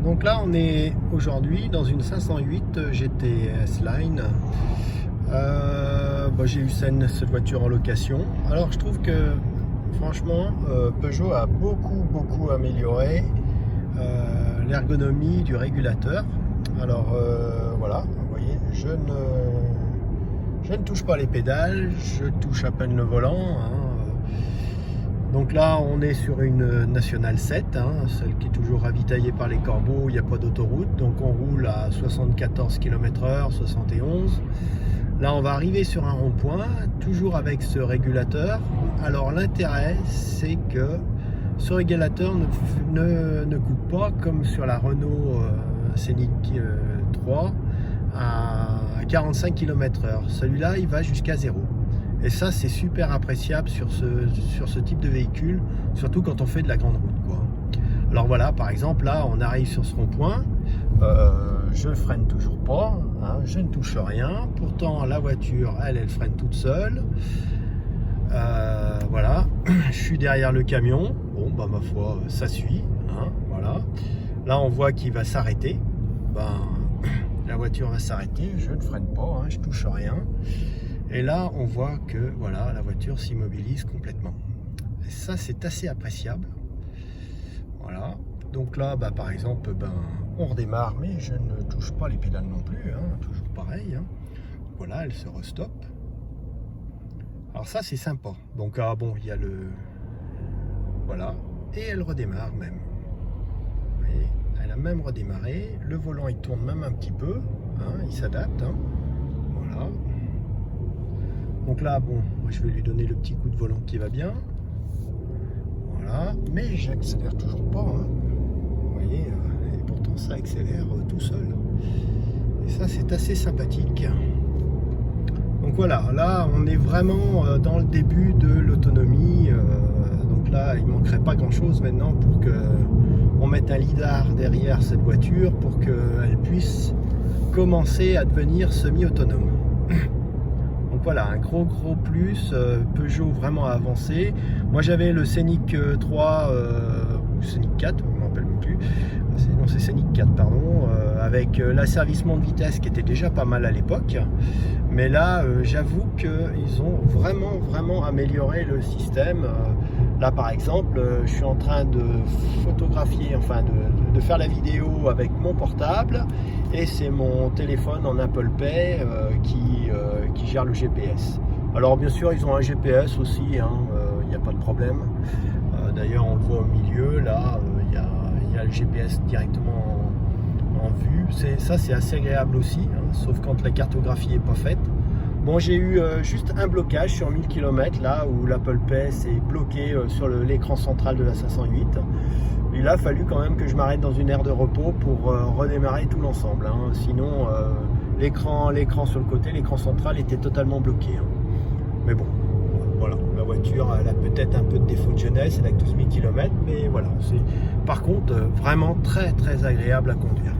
Donc là, on est aujourd'hui dans une 508 GTS Line. J'ai eu cette voiture en location. Alors, je trouve que franchement, Peugeot a beaucoup amélioré l'ergonomie du régulateur. Alors voilà, vous voyez, je ne touche pas les pédales, je touche à peine le volant. Donc là, on est sur une Nationale 7, celle qui est toujours ravitaillée par les corbeaux, il n'y a pas d'autoroute. Donc on roule à 74 km/h, 71. Là, on va arriver sur un rond-point, toujours avec ce régulateur. Alors l'intérêt, c'est que ce régulateur ne coupe pas comme sur la Renault Scénic 3 à 45 km/h. Celui-là, il va jusqu'à 0. Et ça, c'est super appréciable sur ce type de véhicule, surtout quand on fait de la grande route, quoi. Alors voilà, par exemple, là, on arrive sur ce rond-point. Je ne freine toujours pas, je ne touche rien. Pourtant, la voiture, elle freine toute seule. Voilà, je suis derrière le camion. Bon, bah ma foi, ça suit. Voilà. Là, on voit qu'il va s'arrêter. La voiture va s'arrêter. Je ne freine pas, je touche rien. Et là, on voit que voilà, la voiture s'immobilise complètement. Et ça, c'est assez appréciable. Voilà. Donc là, par exemple, on redémarre, mais je ne touche pas les pédales non plus. Toujours pareil. Voilà, elle se restoppe. Alors ça, c'est sympa. Donc il y a le... Voilà. Et elle redémarre même. Vous voyez, elle a même redémarré. Le volant, il tourne même un petit peu. Il s'adapte. Voilà. Donc là, je vais lui donner le petit coup de volant qui va bien. Voilà. Mais j'accélère toujours pas. Vous voyez, et pourtant ça accélère tout seul. Et ça, c'est assez sympathique. Donc voilà, là, on est vraiment dans le début de l'autonomie. Donc là, il ne manquerait pas grand-chose maintenant pour qu'on mette un lidar derrière cette voiture pour qu'elle puisse commencer à devenir semi-autonome. Donc voilà, un gros plus, Peugeot vraiment avancé. Moi j'avais le Scénic 3 ou Scénic 4, je ne me rappelle même plus. Non, c'est Scénic 4, pardon, avec l'asservissement de vitesse qui était déjà pas mal à l'époque. Mais là, j'avoue qu'ils ont vraiment amélioré le système. Là par exemple, je suis en train de photographier, enfin de faire la vidéo avec mon portable. Et c'est mon téléphone en Apple Pay qui gère le GPS. Alors bien sûr, ils ont un GPS aussi, il n'y a pas de problème. D'ailleurs, on le voit au milieu, là, il y a le GPS directement en vue. Ça, c'est assez agréable aussi, sauf quand la cartographie n'est pas faite. Bon, j'ai eu juste un blocage sur 1000 km, là où l'Apple Pay s'est bloqué sur l'écran central de la 508. Il a fallu quand même que je m'arrête dans une aire de repos pour redémarrer tout l'ensemble. Sinon, l'écran sur le côté, l'écran central était totalement bloqué. Mais bon, voilà, la voiture, elle a peut-être un peu de défaut de jeunesse, elle a que 12 000 km, mais voilà, c'est par contre vraiment très agréable à conduire.